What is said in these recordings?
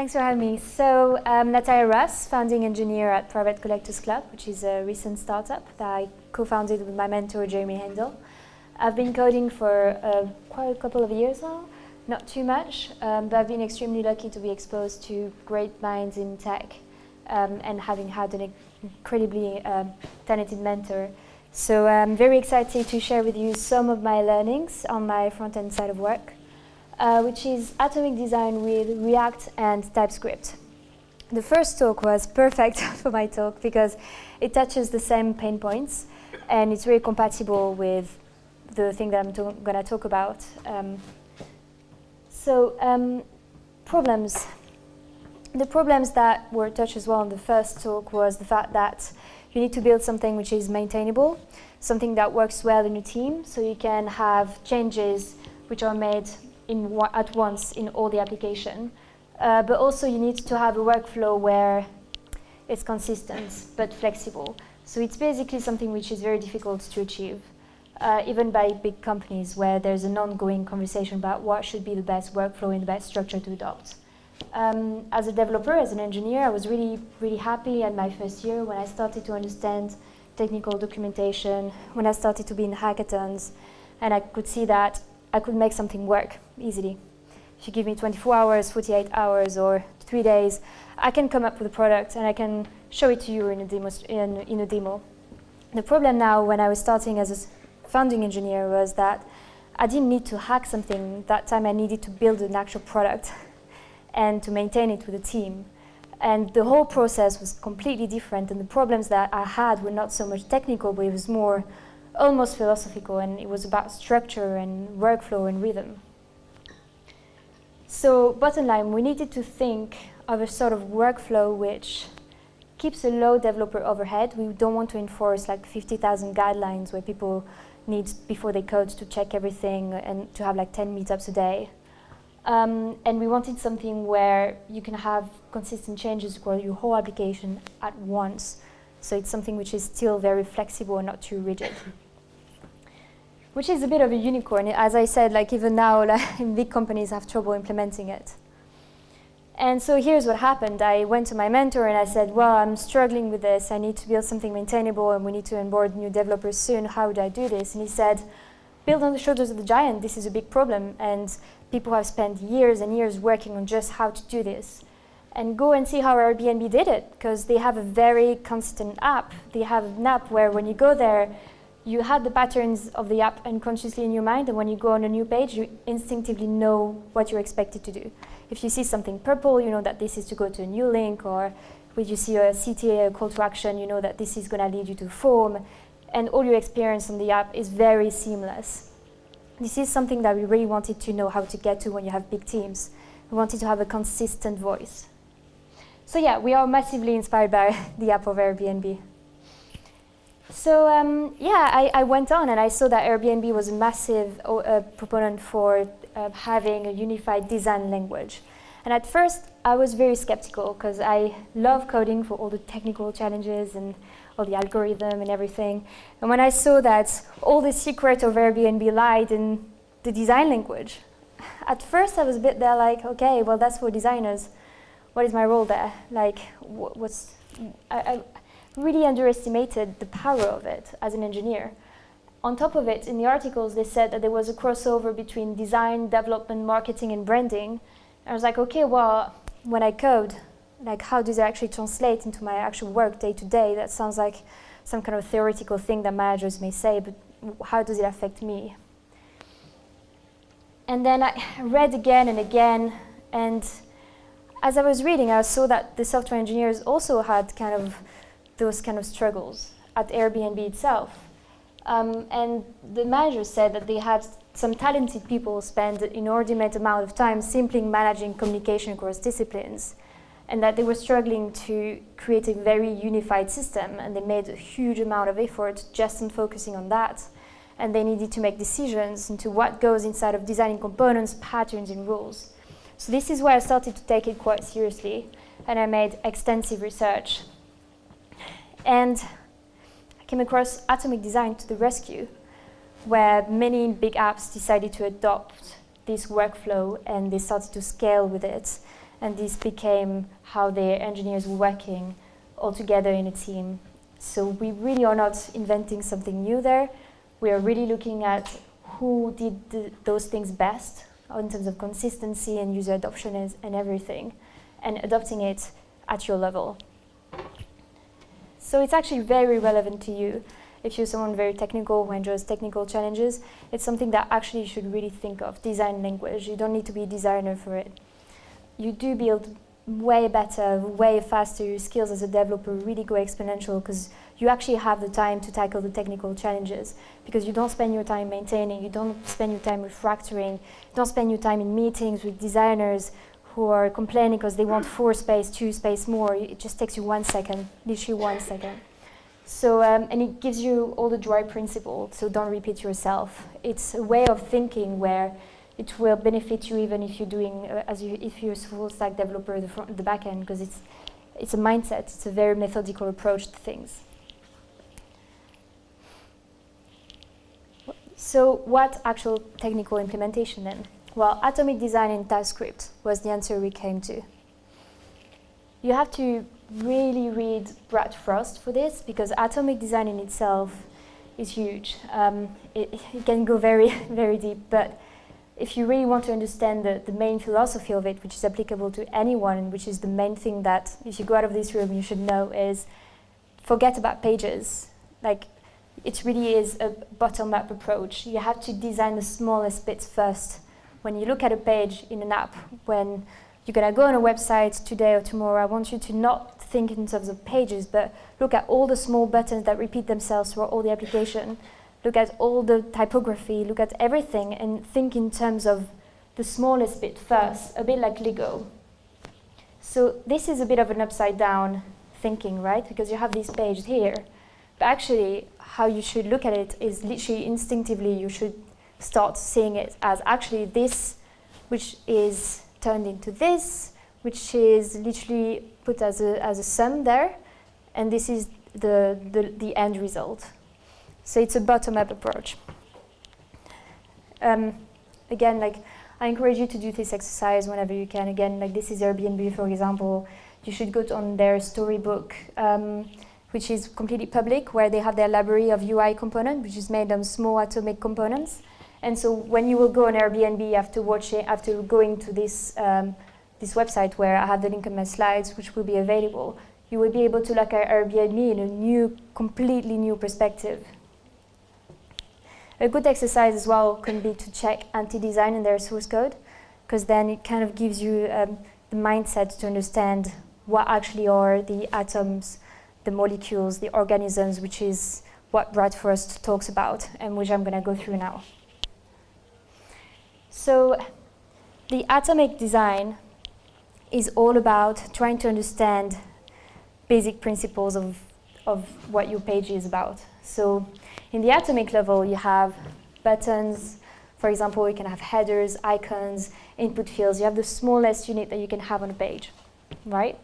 Thanks for having me. So Nathalia Rus, founding engineer at Private Collectors Club, which is a recent startup that I co-founded with my mentor, Jeremy Handel. I've been coding for quite a couple of years now, not too much, but I've been extremely lucky to be exposed to great minds in tech and having had an incredibly talented mentor. So I'm very excited to share with you some of my learnings on my front-end side of work, which is atomic design with React and TypeScript. The first talk was perfect for my talk because it touches the same pain points and it's very compatible with the thing that I'm going to talk about. Problems. The problems that were touched as well in the first talk was the fact that you need to build something which is maintainable, something that works well in a team, so you can have changes which are made at once in all the application. But also you need to have a workflow where it's consistent but flexible. So it's basically something which is very difficult to achieve, even by big companies where there's an ongoing conversation about what should be the best workflow and the best structure to adopt. As a developer, as an engineer, I was really happy at my first year when I started to understand technical documentation, when I started to be in hackathons, and I could see that I could make something work easily. If you give me 24 hours, 48 hours, or 3 days, I can come up with a product and I can show it to you in a demo. The problem now, when I was starting as a founding engineer, was that I didn't need to hack something. That time I needed to build an actual product and to maintain it with a team. And the whole process was completely different, and the problems that I had were not so much technical, but it was more almost philosophical, and it was about structure and workflow and rhythm. So bottom line, we needed to think of a sort of workflow which keeps a low developer overhead. We don't want to enforce like 50,000 guidelines where people need, before they code, to check everything and to have like 10 meetups a day. And we wanted something where you can have consistent changes across your whole application at once. So it's something which is still very flexible and not too rigid. Which is a bit of a unicorn. As I said, like even now, like, big companies have trouble implementing it. And so here's what happened. I went to my mentor and I said, well, I'm struggling with this. I need to build something maintainable and we need to onboard new developers soon. How would I do this? And he said, build on the shoulders of the giant. This is a big problem. And people have spent years and years working on just how to do this. And go and see how Airbnb did it, because they have a very consistent app. They have an app where when you go there, you have the patterns of the app unconsciously in your mind, and when you go on a new page, you instinctively know what you're expected to do. If you see something purple, you know that this is to go to a new link, or when you see a CTA, a call to action, you know that this is going to lead you to a form, and all your experience on the app is very seamless. This is something that we really wanted to know how to get to when you have big teams. We wanted to have a consistent voice. So yeah, we are massively inspired by the app of Airbnb. So I went on and I saw that Airbnb was a massive proponent for having a unified design language. And at first, I was very skeptical because I love coding for all the technical challenges and all the algorithm and everything. And when I saw that all the secret of Airbnb lied in the design language, at first I was a bit there like, okay, well, that's for designers. What is my role there? Like, I really underestimated the power of it as an engineer. On top of it, in the articles, they said that there was a crossover between design, development, marketing, and branding. I was like, okay, well, when I code, like, how does it actually translate into my actual work day to day? That sounds like some kind of theoretical thing that managers may say, but how does it affect me? And then I read again and again, and as I was reading, I saw that the software engineers also had kind of those kind of struggles at Airbnb itself. And the manager said that they had some talented people spend an inordinate amount of time simply managing communication across disciplines, and that they were struggling to create a very unified system, and they made a huge amount of effort just in focusing on that. And they needed to make decisions into what goes inside of designing components, patterns, and rules. So this is where I started to take it quite seriously, and I made extensive research. And I came across atomic design to the rescue, where many big apps decided to adopt this workflow and they started to scale with it. and this became how the engineers were working all together in a team. So we really are not inventing something new there. We are really looking at who did those things best in terms of consistency and user adoption and everything, and adopting it at your level. So it's actually very relevant to you. If you're someone very technical who enjoys technical challenges, it's something that actually you should really think of. Design language. You don't need to be a designer for it. You do build way better, way faster. Your skills as a developer really go exponential because you actually have the time to tackle the technical challenges, because you don't spend your time maintaining, you don't spend your time refactoring, you don't spend your time in meetings with designers who are complaining because they want 4 space, 2 space more. It just takes you 1 second, literally 1 second. So, and it gives you all the dry principle, so don't repeat yourself. It's a way of thinking where it will benefit you even if you're doing, if you're a full stack developer, the back end, because it's a mindset, it's a very methodical approach to things. So what actual technical implementation then? Well, atomic design in TypeScript was the answer we came to. You have to really read Brad Frost for this, because atomic design in itself is huge. It can go very, very deep, but if you really want to understand the main philosophy of it, which is applicable to anyone, and which is the main thing that if you go out of this room you should know, is forget about pages. Like, it really is a bottom-up approach. You have to design the smallest bits first. When you look at a page in an app, when you're going to go on a website today or tomorrow, I want you to not think in terms of pages, but look at all the small buttons that repeat themselves throughout all the application. Look at all the typography, look at everything, and think in terms of the smallest bit first, a bit like Lego. So this is a bit of an upside-down thinking, right? Because you have this page here, but actually how you should look at it is literally instinctively you should start seeing it as actually this, which is turned into this, which is literally put as a sum there, and this is the end result. So it's a bottom-up approach. Again, like, I encourage you to do this exercise whenever you can. Again, like, this is Airbnb, for example. You should go on their storybook, which is completely public, where they have their library of UI component, which is made of small atomic components. And so when you will go on Airbnb after going to this this website where I have the link in my slides, which will be available, you will be able to look at Airbnb in a completely new perspective. A good exercise as well can be to check anti-design in their source code, because then it kind of gives you the mindset to understand what actually are the atoms, the molecules, the organisms, which is what Brad Frost talks about, and which I'm going to go through now. So the atomic design is all about trying to understand basic principles of what your page is about. So in the atomic level, you have buttons. For example, you can have headers, icons, input fields. You have the smallest unit that you can have on a page, right?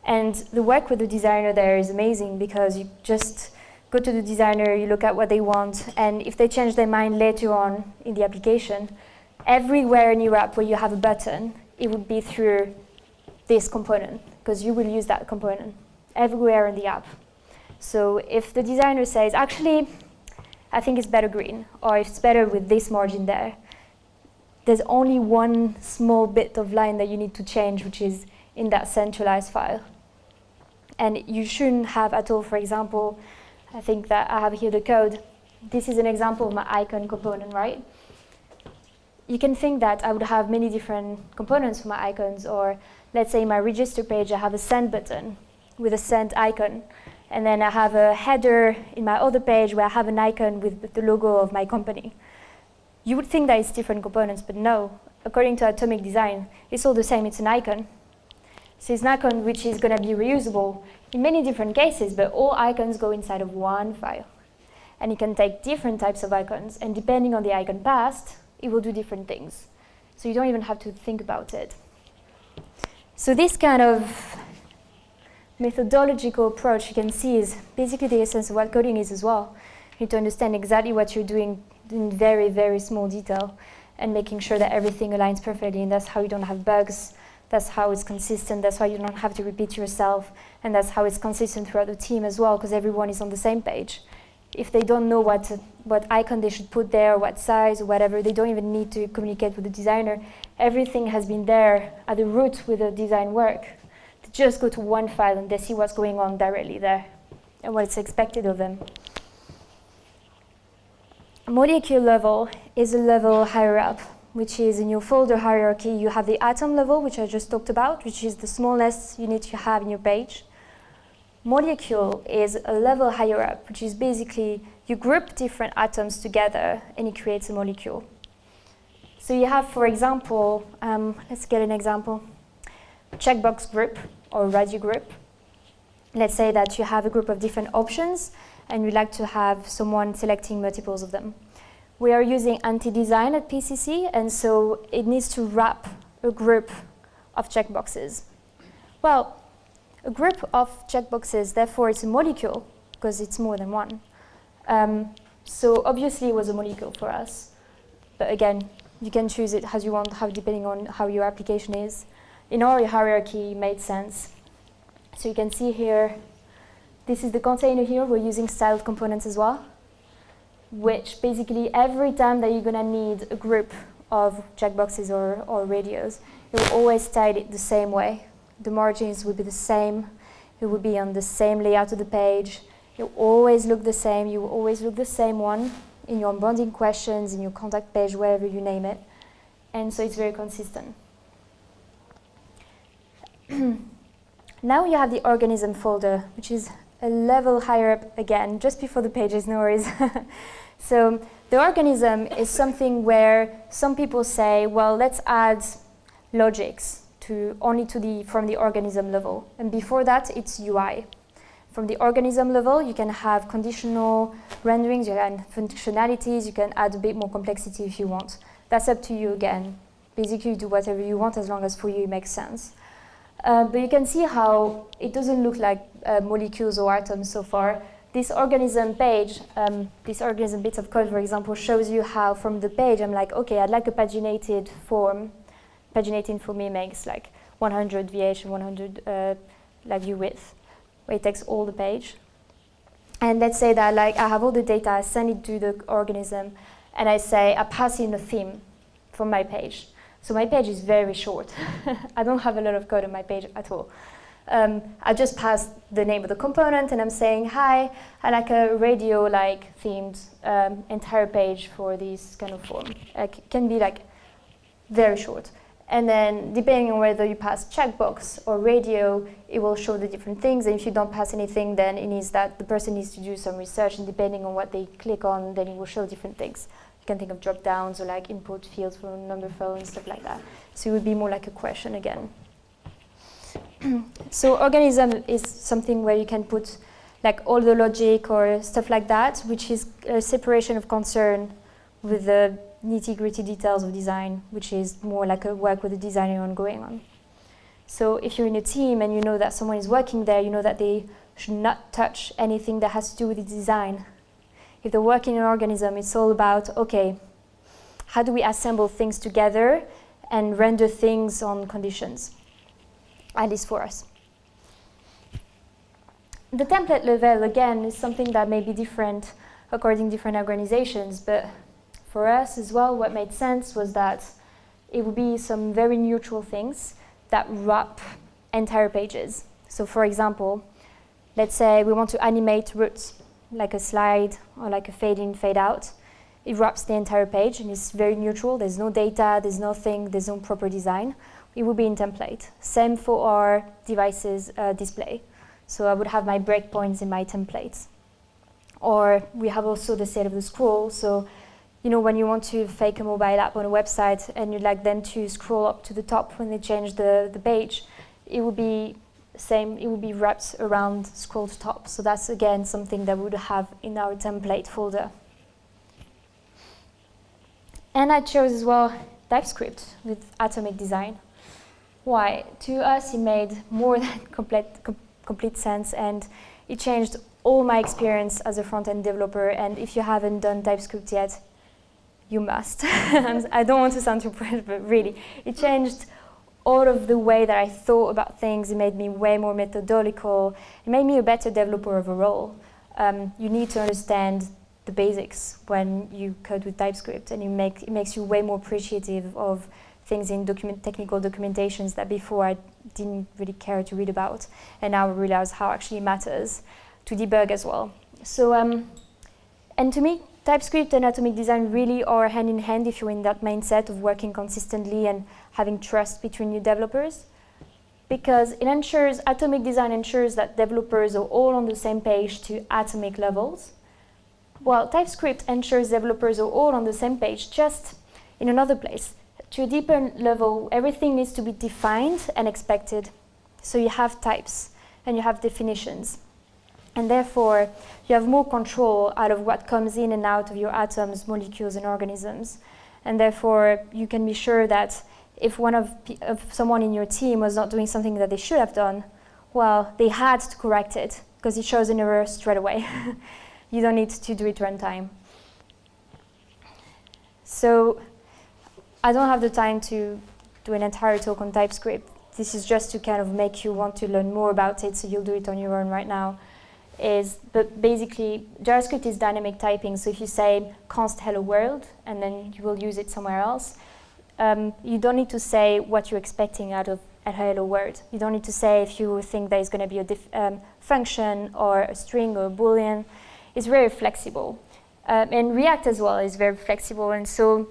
And the work with the designer there is amazing, because you just go to the designer, you look at what they want, and if they change their mind later on in the application, everywhere in your app where you have a button, it would be through this component, because you will use that component everywhere in the app. So if the designer says, actually, I think it's better green, or it's better with this margin there, there's only one small bit of line that you need to change, which is in that centralized file. And you shouldn't have at all, for example, I think that I have here the code. This is an example of my icon component, right? You can think that I would have many different components for my icons, or let's say in my register page I have a send button with a send icon, and then I have a header in my other page where I have an icon with the logo of my company. You would think that it's different components, but no. According to atomic design, it's all the same, it's an icon. So it's an icon which is going to be reusable in many different cases, but all icons go inside of one file. And you can take different types of icons, and depending on the icon passed, it will do different things. So you don't even have to think about it. So this kind of methodological approach, you can see, is basically the essence of what coding is as well. You need to understand exactly what you're doing in very, very small detail, and making sure that everything aligns perfectly, and that's how you don't have bugs. That's how it's consistent. That's why you don't have to repeat yourself. And that's how it's consistent throughout the team as well, because everyone is on the same page. If they don't know what icon they should put there, what size, or whatever, they don't even need to communicate with the designer. Everything has been there at the root with the design work. They just go to one file and they see what's going on directly there and what's expected of them. Molecule level is a level higher up, which is in your folder hierarchy. You have the atom level, which I just talked about, which is the smallest unit you have in your page. Molecule is a level higher up, which is basically you group different atoms together and it creates a molecule. So you have, for example, let's get an example, checkbox group or radio group. Let's say that you have a group of different options and you'd like to have someone selecting multiples of them. We are using anti-design at PCC, and so it needs to wrap a group of checkboxes. Well, a group of checkboxes, therefore it's a molecule, because it's more than one. So obviously it was a molecule for us. But again, you can choose it as you want, depending on how your application is. In our hierarchy, it made sense. So you can see here, this is the container here. We're using styled components as well, which basically every time that you're going to need a group of checkboxes or radios, it will always style it the same way. The margins will be the same. It will be on the same layout of the page. It will always look the same. You will always look the same one in your onboarding questions, in your contact page, wherever you name it. And so it's very consistent. Now you have the organism folder, which is a level higher up again, just before the pages, no worries. So the organism is something where some people say, well, let's add logics from the organism level. And before that, it's UI. From the organism level, you can have conditional renderings, you can functionalities, you can add a bit more complexity if you want. That's up to you again. Basically, you do whatever you want as long as for you it makes sense. But you can see how it doesn't look like molecules or atoms so far. This organism page, this organism bits of code, for example, shows you how from the page I'm like, okay, I'd like a paginated form. Paginating for me makes like 100 VH and 100 like view width, where it takes all the page. And let's say that like I have all the data, I send it to the organism, and I say I pass in a theme from my page. So my page is very short. I don't have a lot of code on my page at all. I just pass the name of the component, and I'm saying, hi, I like a radio-like themed entire page for this kind of form. It can be like very short. And then depending on whether you pass checkbox or radio, it will show the different things. And if you don't pass anything, then it means that the person needs to do some research, and depending on what they click on, then it will show different things. You can think of drop downs or like input fields for number phone, stuff like that. So it would be more like a question again. So organism is something where you can put like all the logic or stuff like that, which is a separation of concern with the nitty-gritty details of design, which is more like a work with the designer ongoing on. So if you're in a team and you know that someone is working there, you know that they should not touch anything that has to do with the design. If they're working in an organism, it's all about, okay, how do we assemble things together and render things on conditions, at least for us. The template level, again, is something that may be different according to different organizations, but for us as well, what made sense was that it would be some very neutral things that wrap entire pages. So for example, let's say we want to animate roots, like a slide or like a fade in, fade out. It wraps the entire page and it's very neutral. There's no data, there's nothing, there's no proper design. It would be in template. Same for our devices display. So I would have my breakpoints in my templates. Or we have also the state of the scroll. So you know, when you want to fake a mobile app on a website and you'd like them to scroll up to the top when they change the page, it would be same, it would be wrapped around scroll to top. So that's again something that we would have in our template folder. And I chose as well TypeScript with atomic design. Why? To us it made more than complete sense, and it changed all my experience as a front-end developer. And if you haven't done TypeScript yet, you must. I don't want to sound too fresh, but really, it changed all of the way that I thought about things. It made me way more methodological. It made me a better developer overall. You need to understand the basics when you code with TypeScript, and it makes you way more appreciative of things in technical documentations that before I didn't really care to read about, and now I realize how actually it matters to debug as well. So, and to me, TypeScript and atomic design really are hand in hand if you're in that mindset of working consistently and having trust between your developers, because it ensures, atomic design ensures that developers are all on the same page to atomic levels, while TypeScript ensures developers are all on the same page, just in another place. To a deeper level, everything needs to be defined and expected. So you have types and you have definitions. And therefore, you have more control out of what comes in and out of your atoms, molecules, and organisms. And therefore, you can be sure that if someone in your team was not doing something that they should have done, well, they had to correct it because it shows an error straight away. You don't need to do it runtime. So I don't have the time to do an entire talk on TypeScript. This is just to kind of make you want to learn more about it, so you'll do it on your own right now. But basically, JavaScript is dynamic typing, so if you say const hello world, and then you will use it somewhere else, you don't need to say what you're expecting out of a hello world. You don't need to say if you think there is going to be a function or a string or a boolean. It's very flexible. And React as well is very flexible, and so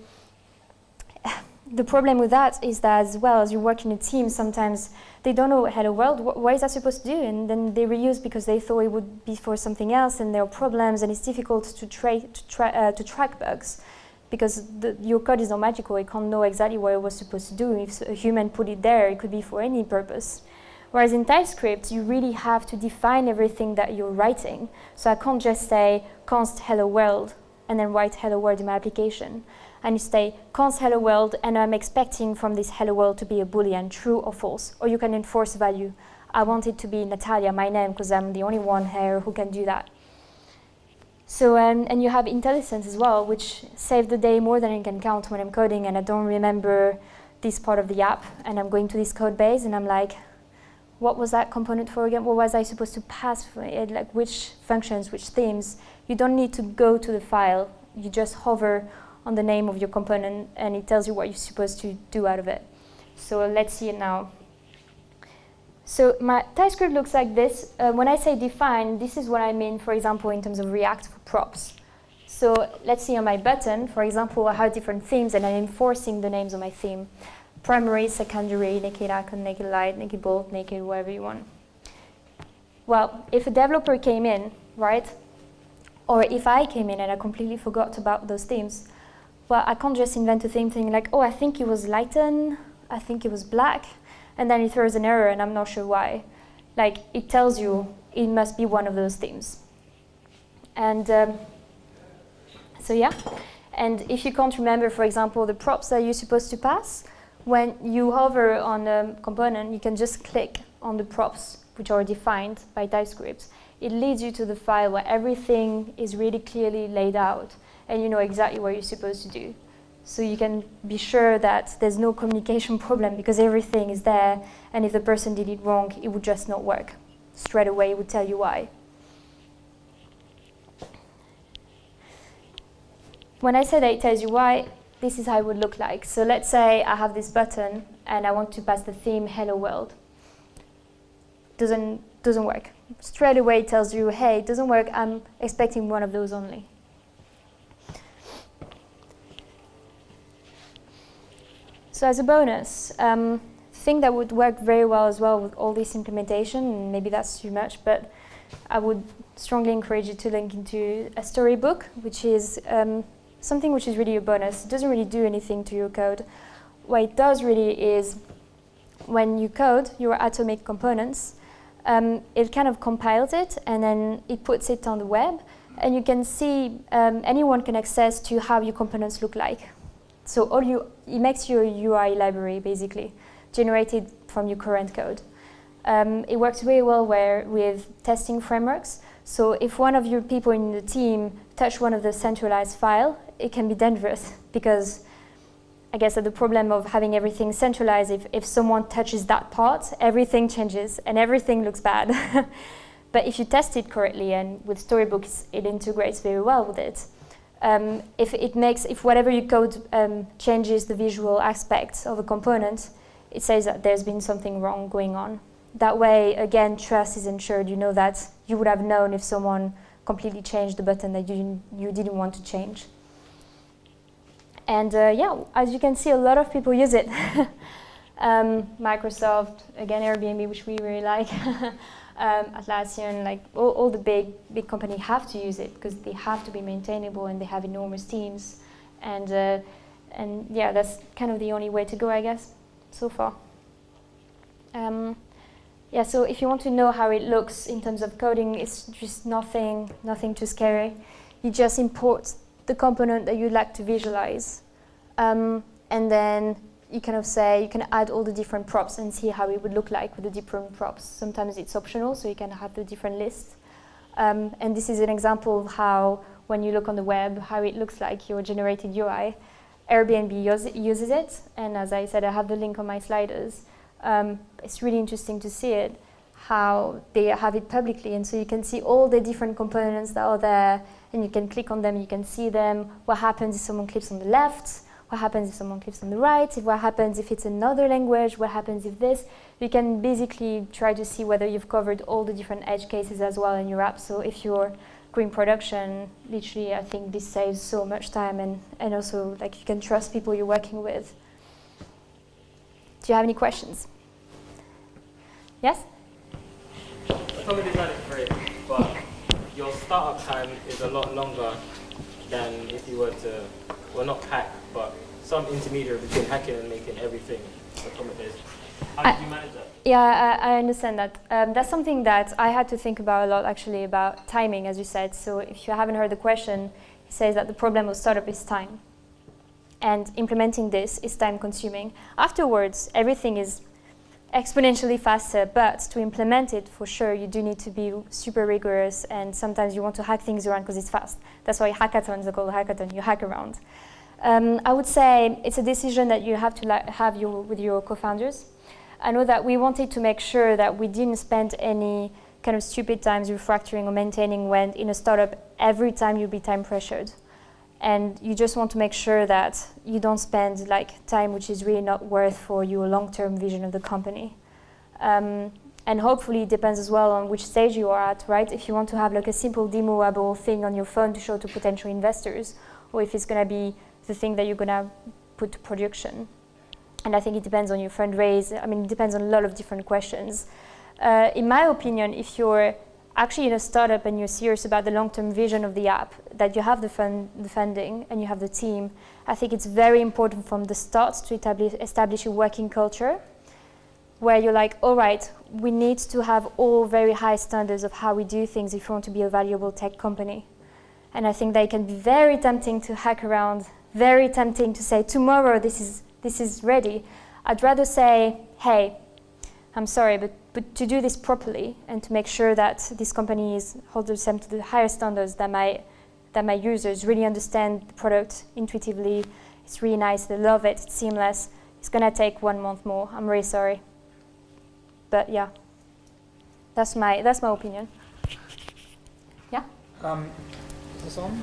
the problem with that is that as well as you work in a team, sometimes they don't know hello world, what is that supposed to do? And then they reuse because they thought it would be for something else, and there are problems, and it's difficult to track bugs because your code is not magical. It can't know exactly what it was supposed to do. If a human put it there, it could be for any purpose. Whereas in TypeScript, you really have to define everything that you're writing. So I can't just say const hello world and then write hello world in my application. And you say const hello world, and I'm expecting from this hello world to be a boolean, true or false. Or you can enforce value. I want it to be Nathalia, my name, because I'm the only one here who can do that. So, and you have IntelliSense as well, which saves the day more than I can count when I'm coding, and I don't remember this part of the app, and I'm going to this code base, and I'm like, what was that component for again? What was I supposed to pass for it? Like which functions, which themes? You don't need to go to the file. You just hover on the name of your component, and it tells you what you're supposed to do out of it. So let's see it now. So my TypeScript looks like this. When I say define, this is what I mean, for example, in terms of React for props. So let's see on my button, for example, I have different themes, and I'm enforcing the names of my theme. Primary, secondary, naked icon, naked light, naked bold, naked, whatever you want. Well, if a developer came in, right, or if I came in and I completely forgot about those themes, well, I can't just invent a theme thing like, oh, I think it was lighten, I think it was black, and then it throws an error and I'm not sure why. Like, it tells you it must be one of those themes. And so yeah, and if you can't remember, for example, the props that you're supposed to pass, when you hover on a component, you can just click on the props which are defined by TypeScript. It leads you to the file where everything is really clearly laid out, and you know exactly what you're supposed to do. So you can be sure that there's no communication problem because everything is there, and if the person did it wrong, it would just not work. Straight away, it would tell you why. When I say that it tells you why, this is how it would look like. So let's say I have this button and I want to pass the theme hello world. Doesn't work. Straight away it tells you, hey, it doesn't work, I'm expecting one of those only. So as a bonus, thing that would work very well as well with all this implementation, and maybe that's too much, but I would strongly encourage you to link into a storybook, which is something which is really a bonus. It doesn't really do anything to your code. What it does really is when you code your atomic components, it kind of compiles it and then it puts it on the web, and you can see anyone can access to how your components look like. So it makes your UI library basically generated from your current code. It works very well with testing frameworks. So if one of your people in the team touch one of the centralized file, it can be dangerous because I guess that the problem of having everything centralized, if someone touches that part, everything changes and everything looks bad. But if you test it correctly, and with Storybooks, it integrates very well with it. If whatever you code changes the visual aspects of a component, it says that there's been something wrong going on. That way, again, trust is ensured. You know that you would have known if someone completely changed the button that you didn't want to change. And yeah, as you can see, a lot of people use it. Microsoft, again, Airbnb, which we really like. Atlassian, like all the big companies have to use it because they have to be maintainable and they have enormous teams. And yeah, that's kind of the only way to go, I guess, so far. Yeah, so if you want to know how it looks in terms of coding, it's just nothing too scary. You just import the component that you'd like to visualize. And then you kind of say, you can add all the different props and see how it would look like with the different props. Sometimes it's optional, so you can have the different lists. And this is an example of how, when you look on the web, how it looks like your generated UI. Airbnb uses it, and as I said, I have the link on my sliders. It's really interesting to see it, how they have it publicly, and so you can see all the different components that are there, and you can click on them, you can see them, what happens if someone clicks on the left, what happens if someone clicks on the right, what happens if it's another language, what happens if this. You can basically try to see whether you've covered all the different edge cases as well in your app. So if you're going production, literally, I think this saves so much time, and also like you can trust people you're working with. Do you have any questions? Yes? Common design is great, but your startup time is a lot longer than if you were to, well, not hack, but some intermediary between hacking and making everything a common base. How did you manage that? Yeah, I understand that. That's something that I had to think about a lot, actually, about timing, as you said. So if you haven't heard the question, it says that the problem of startup is time. And implementing this is time consuming. Afterwards, everything is exponentially faster, but to implement it, for sure, you do need to be super rigorous, and sometimes you want to hack things around because it's fast. That's why hackathons are called hackathon, you hack around. I would say it's a decision that you have to have with your co-founders. I know that we wanted to make sure that we didn't spend any kind of stupid times refactoring or maintaining when in a startup, every time you'll be time pressured. And you just want to make sure that you don't spend like time which is really not worth for your long-term vision of the company. And hopefully it depends as well on which stage you are at, right? If you want to have like a simple demoable thing on your phone to show to potential investors, or if it's going to be the thing that you're going to put to production. And I think it depends on your fundraise. I mean, it depends on a lot of different questions. In my opinion, if you're actually in a startup and you're serious about the long-term vision of the app, that you have the funding and you have the team, I think it's very important from the start to establish a working culture where you're like, all right, we need to have all very high standards of how we do things if you want to be a valuable tech company. And I think that it can be very tempting to hack around, very tempting to say, tomorrow this is ready. I'd rather say, hey, I'm sorry, but to do this properly and to make sure that this company holds themselves to the higher standards that my users really understand the product intuitively. It's really nice, they love it, it's seamless. It's gonna take 1 month more. I'm really sorry. But yeah, that's my opinion. Yeah? Is this on?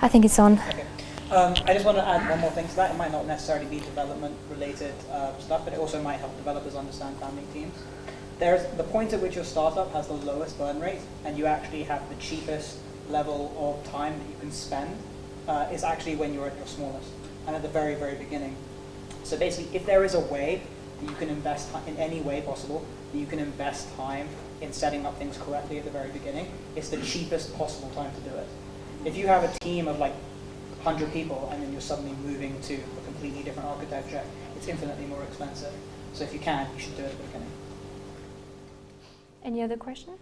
I think it's on. Okay. I just want to add one more thing to that. It might not necessarily be development-related stuff, but it also might help developers understand founding teams. There's the point at which your startup has the lowest burn rate, and you actually have the cheapest level of time that you can spend, is actually when you're at your smallest, and at the very, very beginning. So basically, if there is a way that you can invest in any way possible, that you can invest time in setting up things correctly at the very beginning, it's the cheapest possible time to do it. If you have a team of like 100 people and then you're suddenly moving to a completely different architecture, it's infinitely more expensive. So if you can, you should do it at the beginning. Any other questions?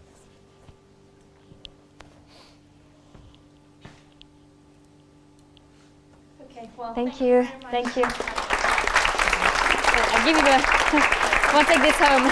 Okay, well, thank you. Thank you. I'll give you the, I'll take this home.